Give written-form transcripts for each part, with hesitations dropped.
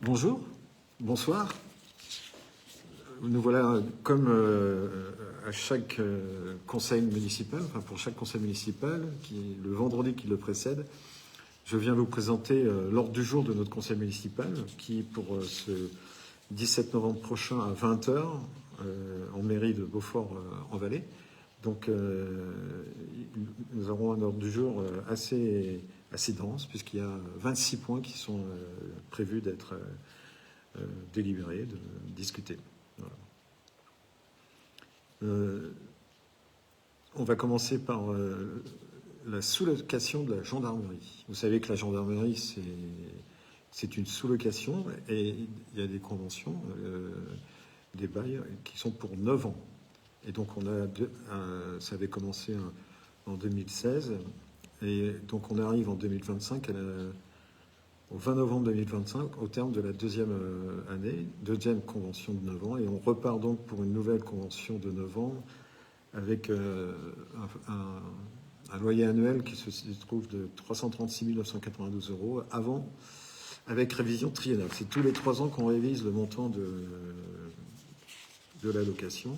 Bonjour, bonsoir. Nous voilà, comme à chaque conseil municipal, enfin pour chaque conseil municipal, le vendredi qui le précède, je viens vous présenter l'ordre du jour de notre conseil municipal, qui pour ce 17 novembre prochain à 20 h, en mairie de Beaufort-en-Vallée. Donc nous aurons un ordre du jour assez dense, puisqu'il y a 26 points qui sont prévus d'être délibérés, de discuter. Voilà. On va commencer par la sous-location de la gendarmerie. Vous savez que la gendarmerie, c'est une sous-location et il y a des conventions, des bails qui sont pour 9 ans. Et donc ça avait commencé en 2016 et donc on arrive en 2025 au 20 novembre 2025 au terme de la deuxième convention de 9 ans, et on repart donc pour une nouvelle convention de 9 ans avec un loyer annuel qui se trouve de 336 992 € avant, avec révision triennale. C'est tous les 3 ans qu'on révise le montant de la location.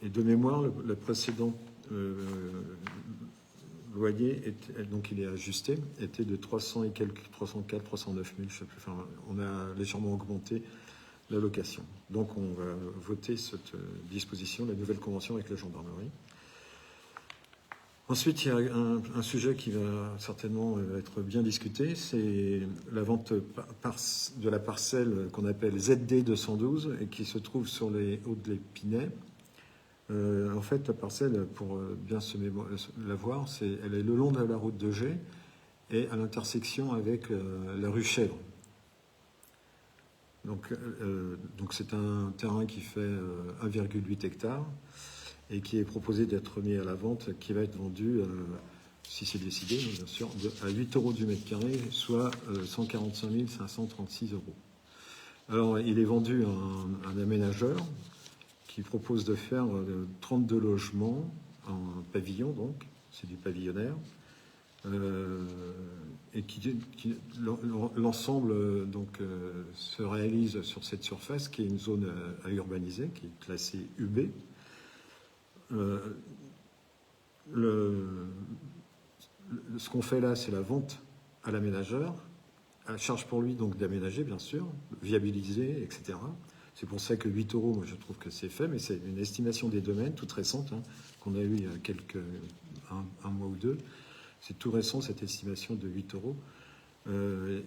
Et de mémoire, le précédent loyer, donc il est ajusté, était de 300 et quelques, 304, 309 000, je sais plus. Enfin, on a légèrement augmenté la location. Donc on va voter cette disposition, la nouvelle convention avec la gendarmerie. Ensuite, il y a un sujet qui va certainement être bien discuté, c'est la vente de la parcelle qu'on appelle ZD 212 et qui se trouve sur les hauts de l'Épinay. En fait, la parcelle, pour bien la voir, elle est le long de la route de Gers et à l'intersection avec la rue Chèvre. Donc c'est un terrain qui fait 1,8 hectares et qui est proposé d'être mis à la vente, qui va être vendu, si c'est décidé, bien sûr, à 8 € du mètre carré, soit 145 536 €. Alors, il est vendu à un aménageur qui propose de faire 32 logements en pavillon, donc c'est du pavillonnaire, et l'ensemble donc se réalise sur cette surface qui est une zone à urbaniser, qui est classée UB. Ce qu'on fait là, c'est la vente à l'aménageur, à charge pour lui donc d'aménager, bien sûr, viabiliser, etc. C'est pour ça que 8 €, moi je trouve que c'est fait, mais c'est une estimation des domaines toute récente, qu'on a eue il y a un mois ou deux. C'est tout récent, cette estimation de 8 €.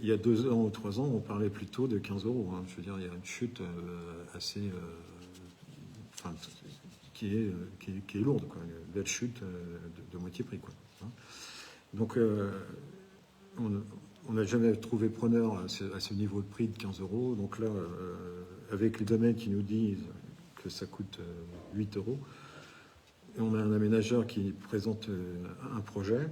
Il y a 2 ans ou 3 ans, on parlait plutôt de 15 €. Je veux dire, il y a une chute assez... qui est lourde, quoi. Une belle chute de moitié prix, quoi. Donc, on n'a jamais trouvé preneur à ce niveau de prix de 15 €. Donc là, avec les domaines qui nous disent que ça coûte 8 €, et on a un aménageur qui présente un projet.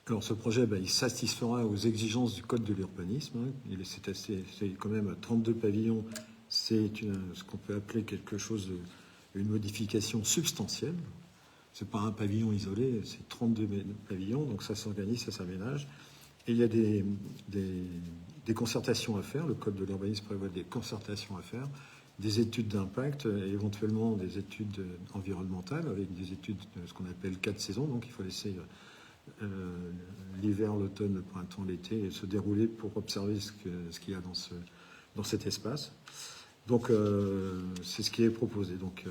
Alors ce projet, il satisfera aux exigences du Code de l'urbanisme. C'est quand même 32 pavillons. C'est ce qu'on peut appeler quelque chose une modification substantielle. C'est pas un pavillon isolé, c'est 32 pavillons, donc ça s'organise, ça s'aménage. Et il y a des concertations à faire. Le Code de l'urbanisme prévoit des concertations à faire, des études d'impact, et éventuellement des études environnementales, avec des études de ce qu'on appelle 4 saisons. Donc il faut laisser l'hiver, l'automne, le printemps, l'été se dérouler pour observer ce qu'il y a dans cet espace. Donc c'est ce qui est proposé. Donc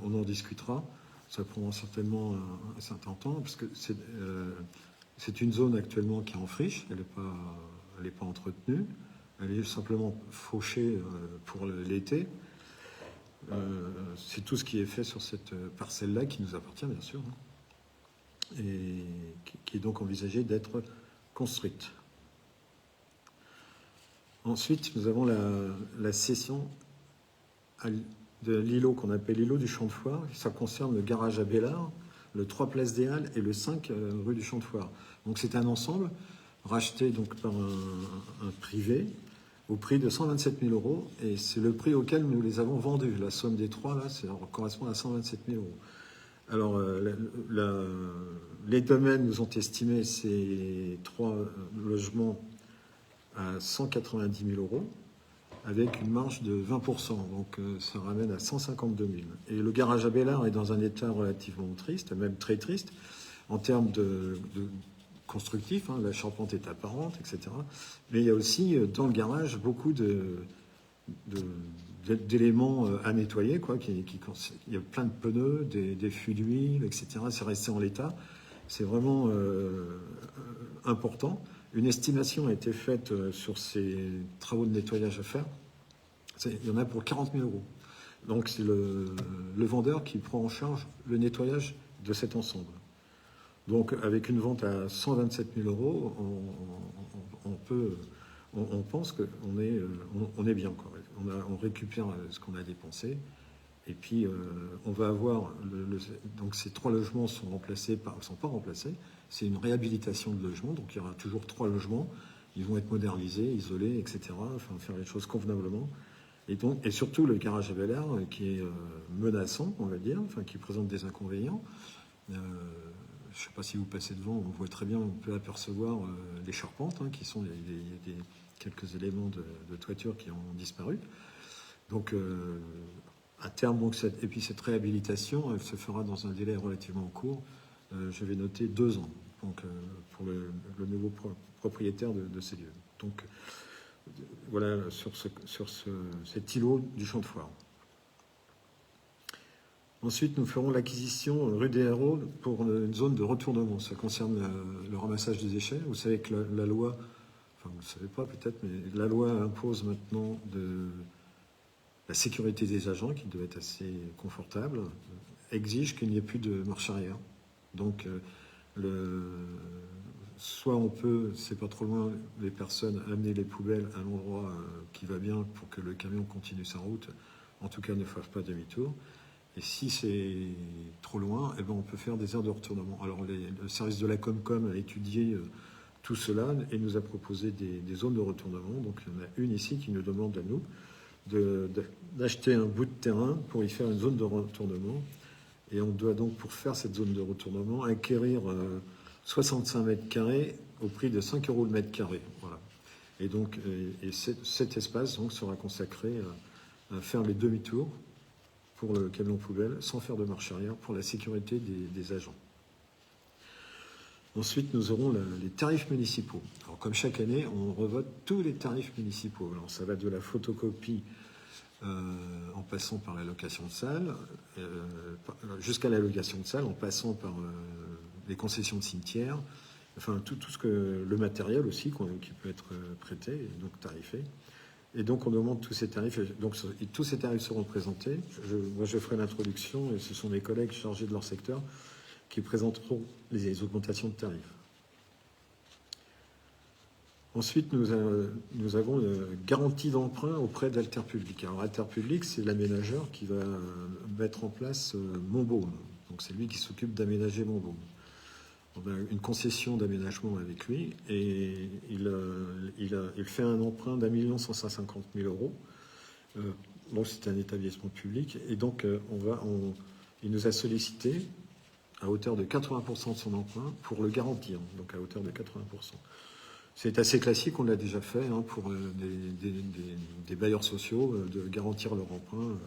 on en discutera. Ça prendra certainement un certain temps, parce que c'est une zone actuellement qui est en friche. Elle n'est pas entretenue. Elle est simplement fauchée pour l'été. C'est tout ce qui est fait sur cette parcelle-là, qui nous appartient bien sûr, et qui est donc envisagée d'être construite. Ensuite, nous avons la cession de l'îlot qu'on appelle l'îlot du Champ de Foire. Ça concerne le garage à Bellard, le 3 place des Halles et le 5 rue du Champ de Foire. Donc c'est un ensemble racheté donc par un privé au prix de 127 000 €, et c'est le prix auquel nous les avons vendus. La somme des trois, là, ça correspond à 127 000 €. Alors, les domaines nous ont estimé ces 3 logements à 190 000 euros, avec une marge de 20%, donc ça ramène à 152 000. Et le garage Abélard est dans un état relativement triste, même très triste, en termes de constructif, hein, la charpente est apparente, etc. Mais il y a aussi dans le garage beaucoup d'éléments à nettoyer, quoi, il y a plein de pneus, des fûts d'huile, etc. C'est resté en l'état. C'est vraiment important. Une estimation a été faite sur ces travaux de nettoyage à faire. Il y en a pour 40 000 euros. Donc c'est le vendeur qui prend en charge le nettoyage de cet ensemble. Donc avec une vente à 127 000 euros, on pense qu'on est bien, quoi. On récupère ce qu'on a dépensé. Et puis, on va avoir... donc, ces 3 logements sont pas remplacés. C'est une réhabilitation de logements. Donc, il y aura toujours 3 logements. Ils vont être modernisés, isolés, etc. Enfin, faire les choses convenablement. Et surtout, le garage Abélard, qui est menaçant, on va dire, enfin, qui présente des inconvénients. Je ne sais pas si vous passez devant, on voit très bien, on peut apercevoir les charpentes, hein, qui sont quelques éléments de toiture qui ont disparu. Donc, à terme, et puis cette réhabilitation, elle se fera dans un délai relativement court. Je vais noter 2 ans, donc, pour le nouveau propriétaire de ces lieux. Donc, voilà sur cet îlot du champ de foire. Ensuite, nous ferons l'acquisition rue des Hérault pour une zone de retournement. Ça concerne le ramassage des déchets. Vous savez que la loi, enfin vous ne le savez pas peut-être, mais la loi impose maintenant la sécurité des agents, qui doit être assez confortable, exige qu'il n'y ait plus de marche arrière. Donc, soit on peut, c'est pas trop loin, les personnes amener les poubelles à l'endroit qui va bien pour que le camion continue sa route, en tout cas ne fasse pas demi-tour. Et si c'est trop loin, eh ben on peut faire des aires de retournement. Alors le service de la Comcom a étudié tout cela et nous a proposé des zones de retournement. Donc il y en a une ici qui nous demande à nous d'acheter un bout de terrain pour y faire une zone de retournement. Et on doit donc, pour faire cette zone de retournement, acquérir 65 mètres carrés au prix de 5 euros le mètre carré. Voilà. Et donc, cet espace donc, sera consacré à faire les demi-tours pour le camion poubelle, sans faire de marche arrière, pour la sécurité des agents. Ensuite, nous aurons les tarifs municipaux. Alors, comme chaque année, on revote tous les tarifs municipaux. Alors, ça va de la photocopie en passant par la location de salle, jusqu'à la location de salle, en passant par les concessions de cimetières, enfin tout ce que le matériel aussi qui peut être prêté et donc tarifé. Et donc on augmente tous ces tarifs. Donc tous ces tarifs seront présentés. Moi je ferai l'introduction et ce sont mes collègues chargés de leur secteur qui présenteront les augmentations de tarifs. Ensuite, nous avons une garantie d'emprunt auprès d'Alter Public. Alors, Alter Public, c'est l'aménageur qui va mettre en place Montbaume. Donc, c'est lui qui s'occupe d'aménager Montbaume. On a une concession d'aménagement avec lui et il fait un emprunt d'1 150 000 euros. Donc, c'est un établissement public. Et donc, il nous a sollicité à hauteur de 80% de son emprunt pour le garantir. Donc, à hauteur de 80%. C'est assez classique, on l'a déjà fait pour des bailleurs sociaux, de garantir leur emprunt.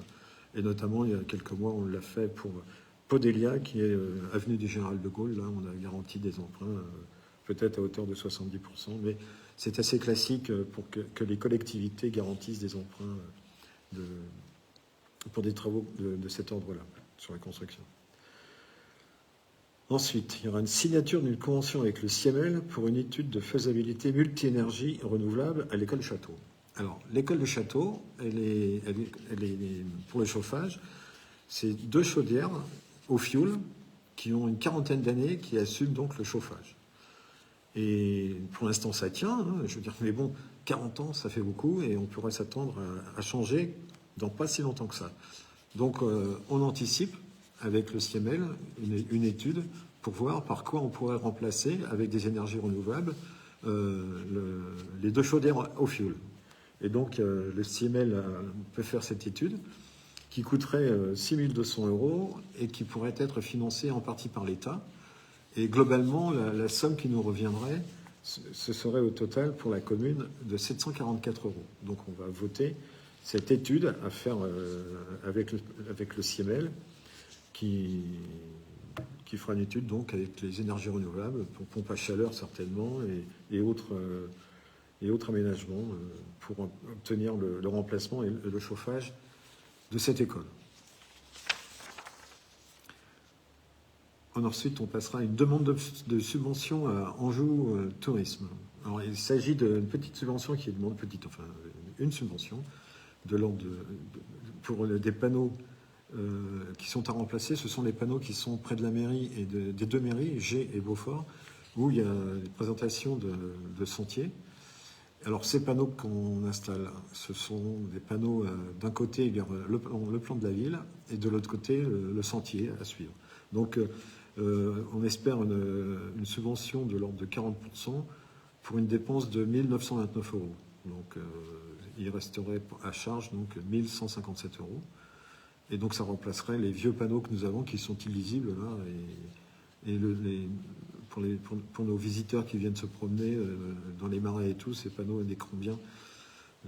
Et notamment, il y a quelques mois, on l'a fait pour Podelia, qui est avenue du Général de Gaulle. Là, on a garanti des emprunts, peut-être à hauteur de 70%. Mais c'est assez classique pour que les collectivités garantissent des emprunts pour des travaux de cet ordre-là, sur la construction. Ensuite, il y aura une signature d'une convention avec le CIEMEL pour une étude de faisabilité multi-énergie renouvelable à l'école Château. Alors, l'école de Château, elle est pour le chauffage, c'est 2 chaudières au fioul qui ont une 40aine d'années qui assument donc le chauffage. Et pour l'instant, ça tient, je veux dire, mais bon, 40 ans, ça fait beaucoup et on pourrait s'attendre à changer dans pas si longtemps que ça. Donc, on anticipe avec le CIEMEL une étude pour voir par quoi on pourrait remplacer, avec des énergies renouvelables, les 2 chaudières au fioul. Et donc, le CIEMEL peut faire cette étude qui coûterait 6 200 € et qui pourrait être financée en partie par l'État. Et globalement, la somme qui nous reviendrait ce serait au total pour la commune de 744 euros. Donc on va voter cette étude à faire avec le CIEMEL qui fera une étude donc avec les énergies renouvelables pour pompe à chaleur certainement et autres aménagements pour obtenir le remplacement et le chauffage de cette école. Ensuite, on passera à une demande de subvention à Anjou Tourisme. Alors, il s'agit d'une petite subvention qui est une subvention de l'ordre pour des panneaux qui sont à remplacer. Ce sont les panneaux qui sont près de la mairie et des deux mairies, Gé et Beaufort, où il y a une présentation de sentiers. Alors, ces panneaux qu'on installe, ce sont des panneaux d'un côté le plan de la ville et de l'autre côté le sentier à suivre. Donc, on espère une subvention de l'ordre de 40% pour une dépense de 1 929 euros. Donc, il resterait à charge donc 1 157 euros. Et donc, ça remplacerait les vieux panneaux que nous avons qui sont illisibles là. Pour nos visiteurs qui viennent se promener dans les marais et tout, ces panneaux indiqueront bien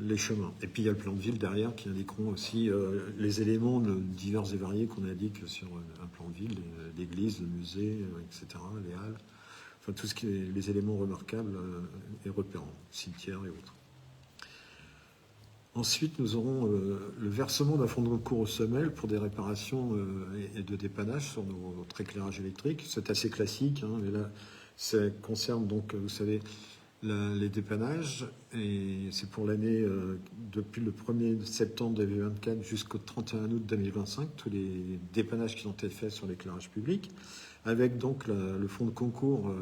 les chemins. Et puis il y a le plan de ville derrière qui indiqueront aussi les éléments divers et variés qu'on indique sur un plan de ville, l'église, le musée, etc., les halles, enfin tout ce qui est les éléments remarquables et repérants, cimetières et autres. Ensuite, nous aurons le versement d'un fonds de concours au SEMEL pour des réparations et de dépannage sur notre éclairage électrique. C'est assez classique, hein, mais là, ça concerne donc, vous savez, les dépannages, et c'est pour l'année depuis le 1er septembre 2024 jusqu'au 31 août 2025, tous les dépannages qui ont été faits sur l'éclairage public, avec donc le fonds de concours,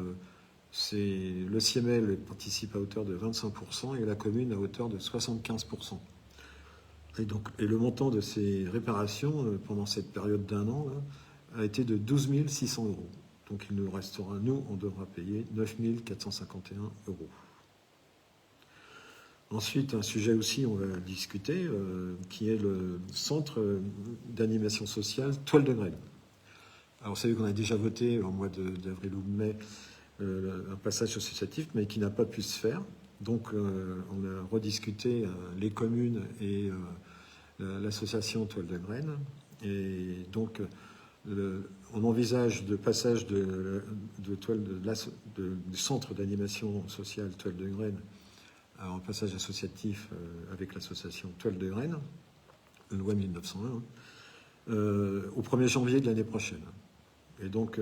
c'est le CIEMEL participe à hauteur de 25% et la commune à hauteur de 75%. Et le montant de ces réparations pendant cette période d'un an là, a été de 12 600 euros. Donc il nous restera, nous, on devra payer 9 451 euros. Ensuite, un sujet aussi, on va discuter, qui est le centre d'animation sociale Toile de Graine. Alors vous savez qu'on a déjà voté au mois d'avril ou de mai un passage associatif, mais qui n'a pas pu se faire. Donc on a rediscuté les communes et l'association Toile de Graine. Et donc on envisage de passage du centre d'animation sociale Toile de Graine en passage associatif avec l'association Toile de Graine, loi 1901, au 1er janvier de l'année prochaine. Et donc,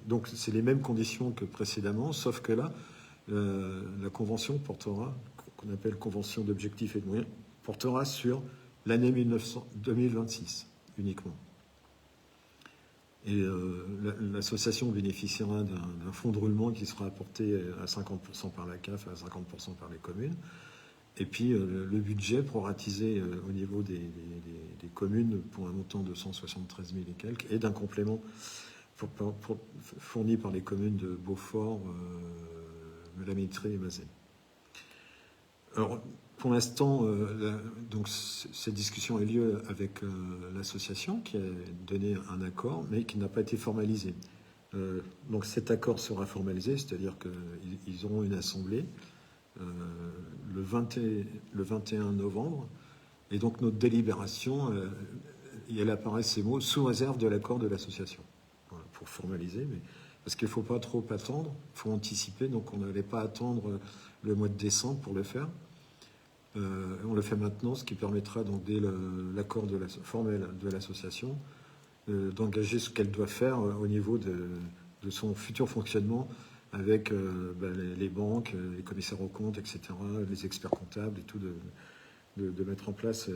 donc c'est les mêmes conditions que précédemment, sauf que là, la convention portera, qu'on appelle convention d'objectifs et de moyens, portera sur l'année 2026 uniquement. Et l'association bénéficiera d'un fonds de roulement qui sera apporté à 50% par la CAF, à 50% par les communes. Et puis le budget proratisé au niveau des communes pour un montant de 173 000 et quelques, et d'un complément fourni par les communes de Beaufort, La Métrée et Mazet. Alors, pour l'instant, donc cette discussion a eu lieu avec l'association qui a donné un accord, mais qui n'a pas été formalisé. Donc cet accord sera formalisé, c'est-à-dire qu'ils auront une assemblée le 21 novembre, et donc notre délibération, elle apparaît ces mots, sous réserve de l'accord de l'association. Voilà, pour formaliser, mais parce qu'il ne faut pas trop attendre, il faut anticiper, donc on n'allait pas attendre le mois de décembre pour le faire. On le fait maintenant, ce qui permettra donc dès l'accord formel de l'association d'engager ce qu'elle doit faire au niveau de son futur fonctionnement avec les banques, les commissaires aux comptes, etc., les experts comptables et tout, de mettre en place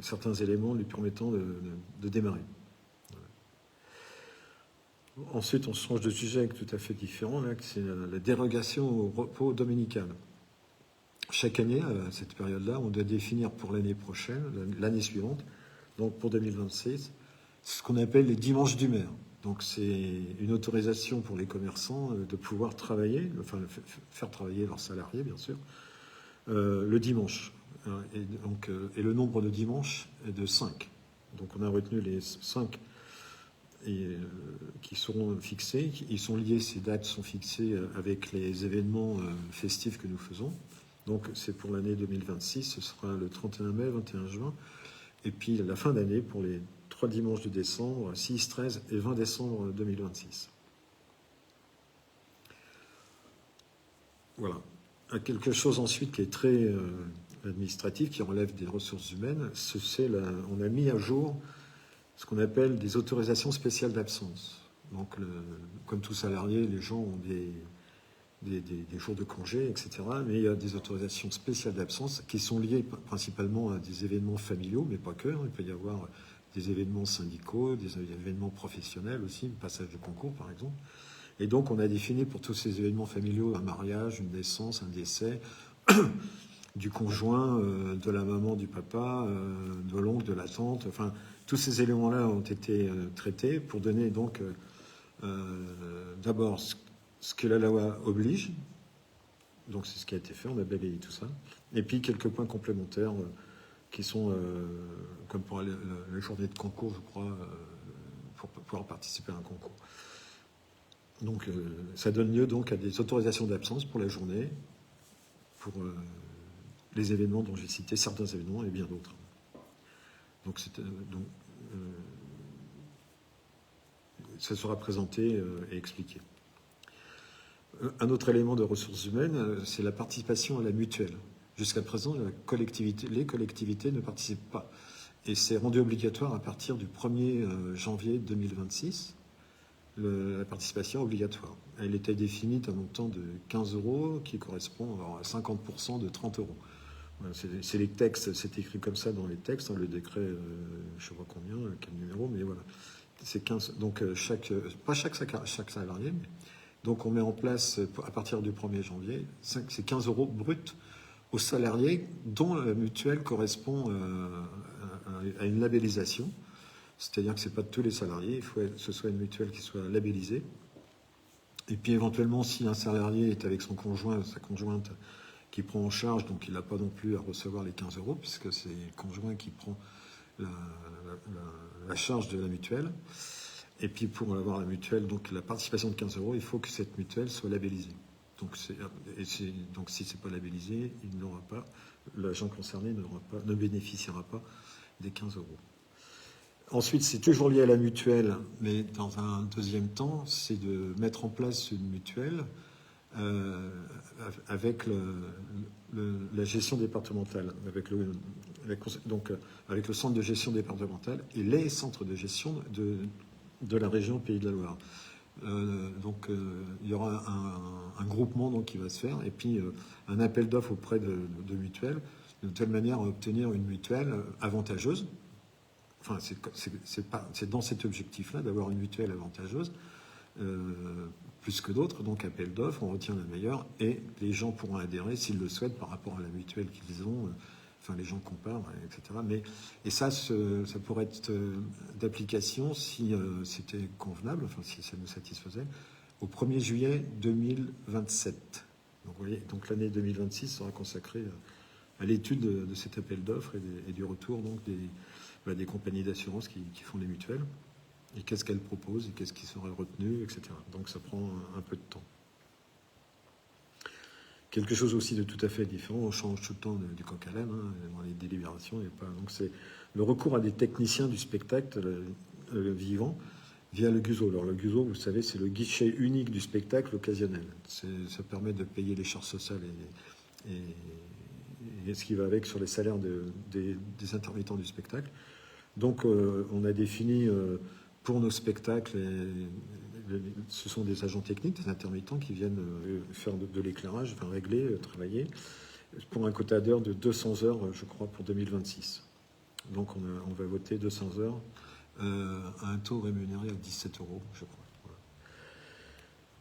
certains éléments lui permettant de démarrer. Voilà. Ensuite, on change de sujet tout à fait différent, là, c'est la dérogation au repos dominical. Chaque année, à cette période-là, on doit définir pour l'année prochaine, l'année suivante, donc pour 2026, ce qu'on appelle les dimanches du maire. Donc c'est une autorisation pour les commerçants de pouvoir travailler, enfin faire travailler leurs salariés, bien sûr, le dimanche. Et le nombre de dimanches est de 5. Donc on a retenu les 5 qui seront fixés. Ils sont liés, ces dates sont fixées avec les événements festifs que nous faisons. Donc c'est pour l'année 2026, ce sera le 31 mai, 21 juin, et puis la fin d'année pour les 3 dimanches de décembre, 6, 13 et 20 décembre 2026. Voilà. Quelque chose ensuite qui est très administratif, qui relève des ressources humaines, on a mis à jour ce qu'on appelle des autorisations spéciales d'absence. Donc, comme tout salarié, les gens ont des jours de congé, etc. Mais il y a des autorisations spéciales d'absence qui sont liées principalement à des événements familiaux, mais pas que. Il peut y avoir des événements syndicaux, des événements professionnels aussi, le passage de concours par exemple. Et donc on a défini pour tous ces événements familiaux un mariage, une naissance, un décès, du conjoint, de la maman, du papa, de l'oncle, de la tante, enfin tous ces éléments-là ont été traités pour donner donc d'abord ce que la loi oblige, donc c'est ce qui a été fait, on a balayé tout ça, et puis quelques points complémentaires qui sont, comme pour la journée de concours, je crois, pour pouvoir participer à un concours. Donc ça donne lieu donc à des autorisations d'absence pour la journée, pour les événements dont j'ai cité, certains événements et bien d'autres. Donc, ça sera présenté et expliqué. Un autre élément de ressources humaines, c'est la participation à la mutuelle. Jusqu'à présent, les collectivités ne participent pas. Et c'est rendu obligatoire à partir du 1er janvier 2026, la participation obligatoire. Elle était définie à un montant de 15 € qui correspond à 50% de 30 €. Voilà, c'est les textes, c'est écrit comme ça dans les textes, le décret, je ne sais pas combien, quel numéro, mais voilà. C'est 15. Donc, pas chaque salarié, mais donc on met en place, à partir du 1er janvier, c'est 15 € brut aux salariés dont la mutuelle correspond à une labellisation. C'est-à-dire que ce n'est pas de tous les salariés, il faut que ce soit une mutuelle qui soit labellisée. Et puis éventuellement, si un salarié est avec son conjoint, sa conjointe, qui prend en charge, donc il n'a pas non plus à recevoir les 15 €, puisque c'est le conjoint qui prend la charge de la mutuelle. Et puis pour avoir la mutuelle, donc la participation de 15 €, il faut que cette mutuelle soit labellisée. Donc si ce n'est pas labellisé, il n'aura pas, l'agent concerné ne bénéficiera pas des 15 €. Ensuite, c'est toujours lié à la mutuelle, mais dans un deuxième temps, c'est de mettre en place une mutuelle avec la gestion départementale, avec le centre de gestion départementale et les centres de gestion de la région Pays de la Loire. Il y aura un groupement donc, qui va se faire, et puis un appel d'offres auprès de mutuelles, de telle manière à obtenir une mutuelle avantageuse. Enfin, c'est dans cet objectif-là d'avoir une mutuelle avantageuse, plus que d'autres, donc appel d'offres, on retient la meilleure, et les gens pourront adhérer s'ils le souhaitent par rapport à la mutuelle qu'ils ont, enfin les gens comparent, etc. Et ça pourrait être d'application si c'était convenable, enfin si ça nous satisfaisait, au 1er juillet 2027. Donc, vous voyez, donc l'année 2026 sera consacrée à l'étude de cet appel d'offres et du retour donc des compagnies d'assurance qui font les mutuelles, et qu'est-ce qu'elles proposent, et qu'est-ce qui serait retenu, etc. Donc ça prend un peu de temps. Quelque chose aussi de tout à fait différent, on change tout le temps du coq à l'âne, dans les délibérations. Donc c'est le recours à des techniciens du spectacle vivant via le GUSO. Alors le GUSO, vous savez, c'est le guichet unique du spectacle occasionnel. Ça permet de payer les charges sociales et ce qui va avec sur les salaires des intermittents du spectacle. Donc on a défini pour nos spectacles, ce sont des agents techniques, des intermittents qui viennent faire de l'éclairage, enfin régler, travailler, pour un quota d'heures de 200 heures, je crois, pour 2026. Donc on va voter 200 heures à un taux rémunéré à 17 €, je crois. Voilà.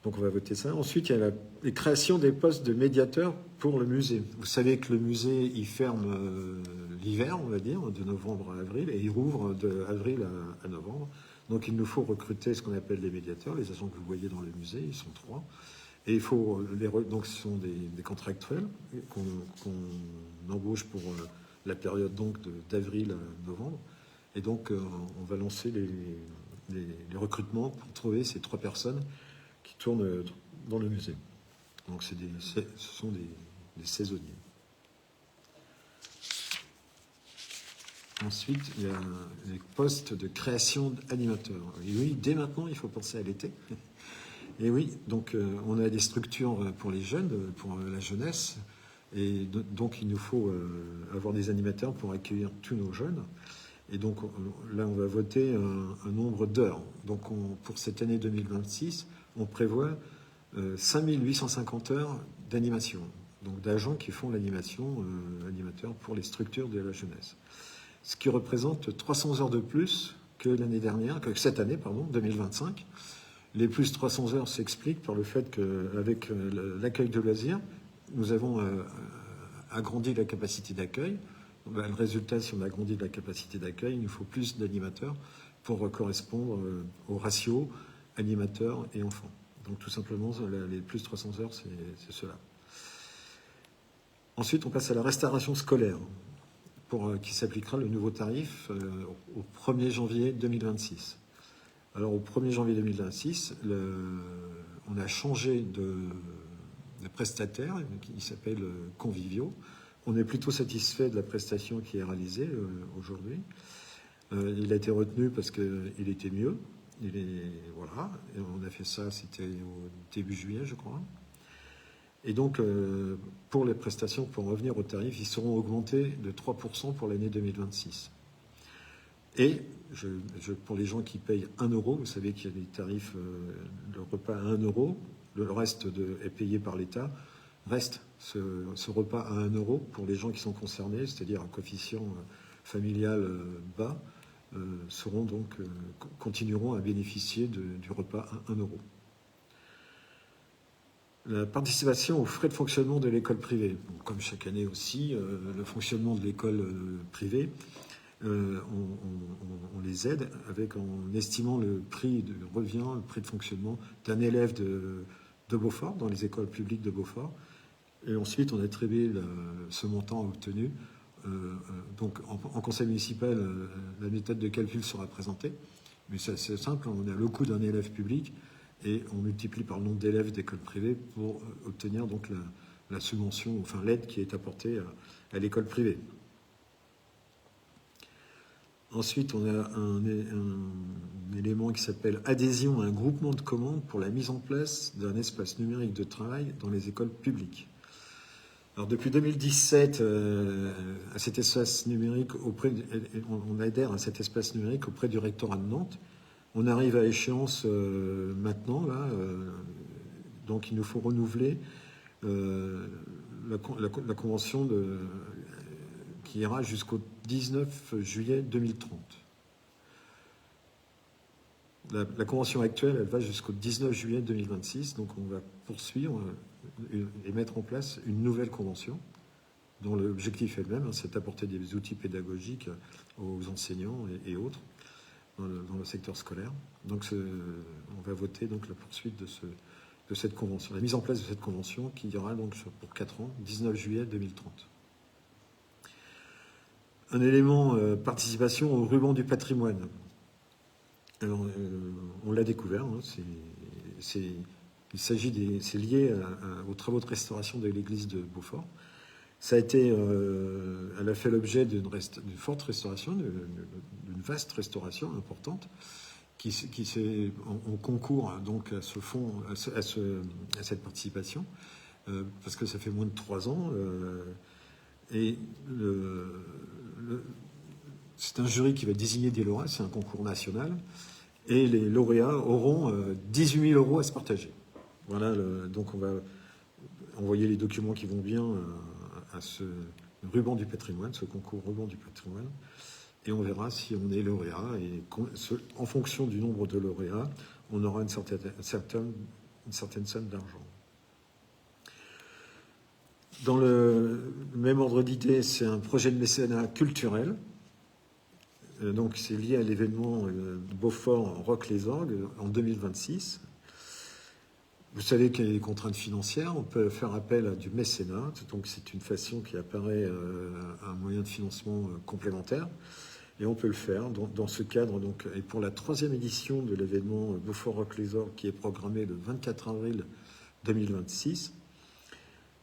Donc on va voter ça. Ensuite, il y a les créations des postes de médiateurs pour le musée. Vous savez que le musée, il ferme l'hiver, on va dire, de novembre à avril, et il rouvre de avril à novembre. Donc il nous faut recruter ce qu'on appelle les médiateurs, les agents que vous voyez dans le musée, ils sont 3. Et il faut donc ce sont des contractuels qu'on embauche pour la période donc d'avril à novembre. Et donc on va lancer les recrutements pour trouver ces 3 personnes qui tournent dans le musée. Donc ce sont des saisonniers. Ensuite, il y a les postes de création d'animateurs. Et oui, dès maintenant, il faut penser à l'été. Et oui, donc on a des structures pour les jeunes, pour la jeunesse, et donc il nous faut avoir des animateurs pour accueillir tous nos jeunes. Et donc là, on va voter un nombre d'heures. Donc pour cette année 2026, on prévoit 5850 heures d'animation, donc d'agents qui font l'animation, animateurs pour les structures de la jeunesse. Ce qui représente 300 heures de plus que l'année dernière, que cette année, pardon, 2025. Les plus 300 heures s'expliquent par le fait qu'avec l'accueil de loisirs, nous avons agrandi la capacité d'accueil. Le résultat, si on agrandit la capacité d'accueil, il nous faut plus d'animateurs pour correspondre au ratio animateurs et enfants. Donc tout simplement, les plus 300 heures, c'est cela. Ensuite, on passe à la restauration scolaire, qui s'appliquera le nouveau tarif au 1er janvier 2026. Alors au 1er janvier 2026, on a changé de prestataire qui s'appelle Convivio. On est plutôt satisfait de la prestation qui est réalisée aujourd'hui. Il a été retenu parce qu'il était mieux. Voilà. Et on a fait ça, c'était au début juillet, je crois. Et donc, pour les prestations, pour revenir aux tarifs, ils seront augmentés de 3% pour l'année 2026. Et pour les gens qui payent 1 euro, vous savez qu'il y a des tarifs, le repas à 1 euro, le reste est payé par l'État, reste ce repas à 1 euro pour les gens qui sont concernés, c'est-à-dire un coefficient familial bas, continueront à bénéficier du repas à 1 euro. La participation aux frais de fonctionnement de l'école privée. Bon, comme chaque année aussi, le fonctionnement de l'école privée, on les aide en estimant le prix de revient, le prix de fonctionnement d'un élève de Beaufort, dans les écoles publiques de Beaufort. Et ensuite, on attribue ce montant obtenu. Donc, en conseil municipal, la méthode de calcul sera présentée. Mais c'est assez simple, on a le coût d'un élève public et on multiplie par le nombre d'élèves d'école privée pour obtenir donc la subvention, enfin l'aide qui est apportée à l'école privée. Ensuite, on a un élément qui s'appelle adhésion à un groupement de commandes pour la mise en place d'un espace numérique de travail dans les écoles publiques. Alors, depuis 2017, à cet espace numérique on adhère à cet espace numérique auprès du rectorat de Nantes. On arrive à échéance maintenant, là, donc il nous faut renouveler la convention qui ira jusqu'au 19 juillet 2030. La convention actuelle, elle va jusqu'au 19 juillet 2026, donc on va poursuivre et mettre en place une nouvelle convention dont l'objectif est le même, c'est d'apporter des outils pédagogiques aux enseignants et autres dans le secteur scolaire. Donc on va voter donc la poursuite de cette convention, la mise en place de cette convention qui ira donc pour 4 ans, 19 juillet 2030. Un élément participation au ruban du patrimoine. Alors, on l'a découvert, hein, c'est lié aux travaux de restauration de l'église de Beaufort. Ça a été, elle a fait l'objet d'une forte restauration, d'une vaste restauration importante, on concourt donc à ce fonds, à cette participation, parce que ça fait moins de 3 ans, et c'est un jury qui va désigner des lauréats, c'est un concours national, et les lauréats auront 18 000 € à se partager. Voilà, donc on va envoyer les documents qui vont bien à ce ruban du patrimoine, ce concours ruban du patrimoine, et on verra si on est lauréat, et en fonction du nombre de lauréats, on aura une certaine somme d'argent. Dans le même ordre d'idée, c'est un projet de mécénat culturel. Donc c'est lié à l'événement Beaufort Rock les Orgues en 2026. Vous savez qu'il y a des contraintes financières, on peut faire appel à du mécénat, donc c'est une façon qui apparaît un moyen de financement complémentaire. Et on peut le faire dans ce cadre. Donc, et pour la 3e édition de l'événement Beaufort Rock Resort, qui est programmé le 24 avril 2026,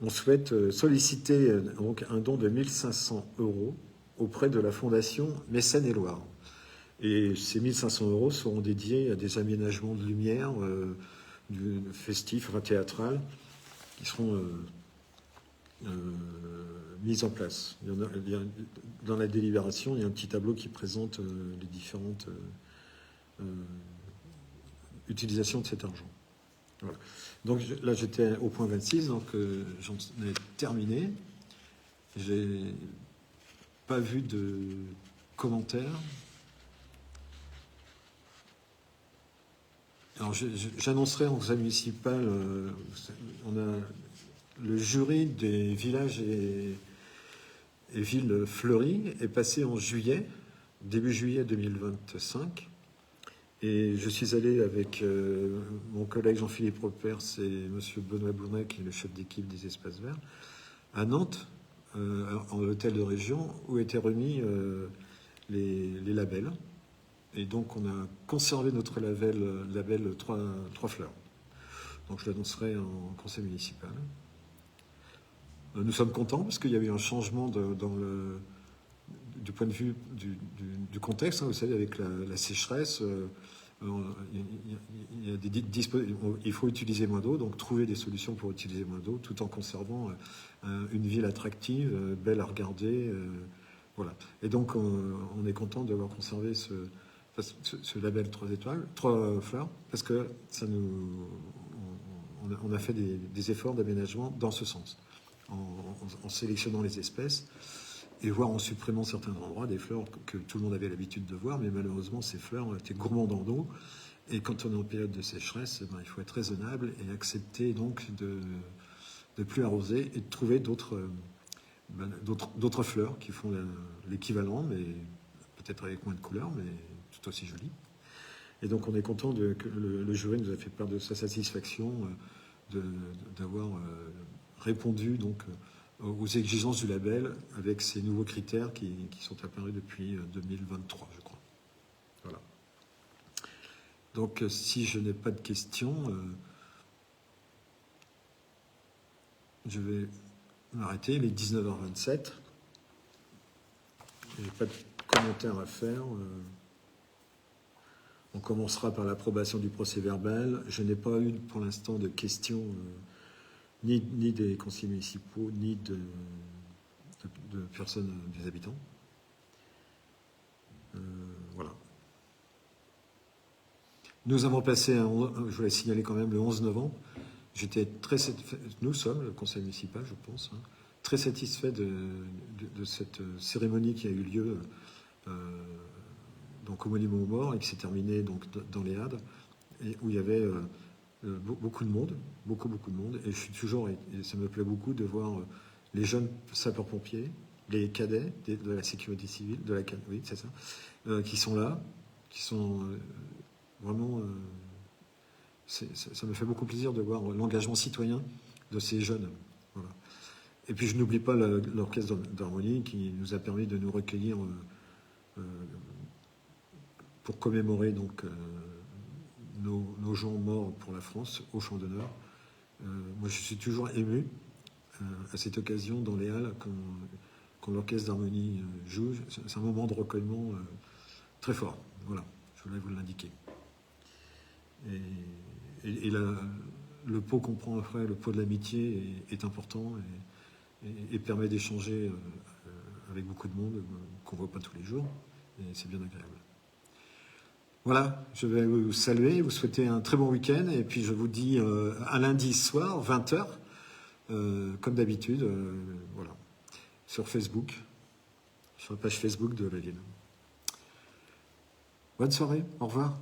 on souhaite solliciter donc un don de 1 500 € auprès de la Fondation Mécène-et-Loire. Et ces 1 500 € seront dédiés à des aménagements de lumière, festifs, théâtral, qui seront mis en place. Dans la délibération, il y a un petit tableau qui présente les différentes utilisations de cet argent. Voilà. Donc là, j'étais au point 26, donc j'en ai terminé. J'ai pas vu de commentaires. Alors, j'annoncerai en conseil municipal, on a le jury des villages et villes fleuries est passé en juillet, début juillet 2025. Et je suis allé avec mon collègue Jean-Philippe Repers et M. Benoît Bournet, qui est le chef d'équipe des Espaces Verts, à Nantes, en hôtel de région, où étaient remis les labels. Et donc, on a conservé notre label 3 fleurs. Donc, je l'annoncerai en conseil municipal. Nous sommes contents parce qu'il y a eu un changement du point de vue du contexte. Vous savez, avec la sécheresse, il faut utiliser moins d'eau, donc trouver des solutions pour utiliser moins d'eau, tout en conservant une ville attractive, belle à regarder. Voilà. Et donc, on est content d'avoir conservé ce label 3 étoiles, 3 fleurs, parce que on a fait des efforts d'aménagement dans ce sens, en sélectionnant les espèces et voire en supprimant certains endroits des fleurs que tout le monde avait l'habitude de voir, mais malheureusement ces fleurs étaient gourmandes en eau, et quand on est en période de sécheresse, il faut être raisonnable et accepter donc de plus arroser et de trouver d'autres fleurs qui font l'équivalent, mais peut-être avec moins de couleurs, mais tout aussi jolies. Et donc on est content que le jury nous a fait part de sa satisfaction d'avoir répondu donc aux exigences du label avec ces nouveaux critères qui sont apparus depuis 2023, je crois. Voilà. Donc si je n'ai pas de questions, je vais m'arrêter. Il est 19h27. Je n'ai pas de commentaires à faire. On commencera par l'approbation du procès-verbal. Je n'ai pas eu pour l'instant de questions ni des conseillers municipaux, ni de personnes, des habitants. Voilà. Nous avons passé, je voulais signaler quand même, le 11 novembre. Nous sommes, le conseil municipal, je pense, très satisfaits de cette cérémonie qui a eu lieu donc au Monument aux Morts et qui s'est terminée donc dans les Hades, et où il y avait beaucoup de monde, beaucoup de monde, et je suis toujours, et ça me plaît beaucoup de voir les jeunes sapeurs-pompiers, les cadets de la sécurité civile, oui, c'est ça, qui sont là, qui sont vraiment... ça me fait beaucoup plaisir de voir l'engagement citoyen de ces jeunes. Voilà. Et puis je n'oublie pas l'orchestre d'harmonie qui nous a permis de nous recueillir pour commémorer donc nos gens morts pour la France au Champ d'honneur. Moi, je suis toujours ému à cette occasion dans les Halles quand l'orchestre d'harmonie joue. C'est un moment de recueillement très fort. Voilà, je voulais vous l'indiquer. Et le pot qu'on prend après, le pot de l'amitié, est important et permet d'échanger avec beaucoup de monde qu'on ne voit pas tous les jours. Et c'est bien agréable. Voilà, je vais vous saluer, vous souhaiter un très bon week-end, et puis je vous dis à lundi soir, 20h, comme d'habitude, voilà, sur Facebook, sur la page Facebook de la ville. Bonne soirée, au revoir.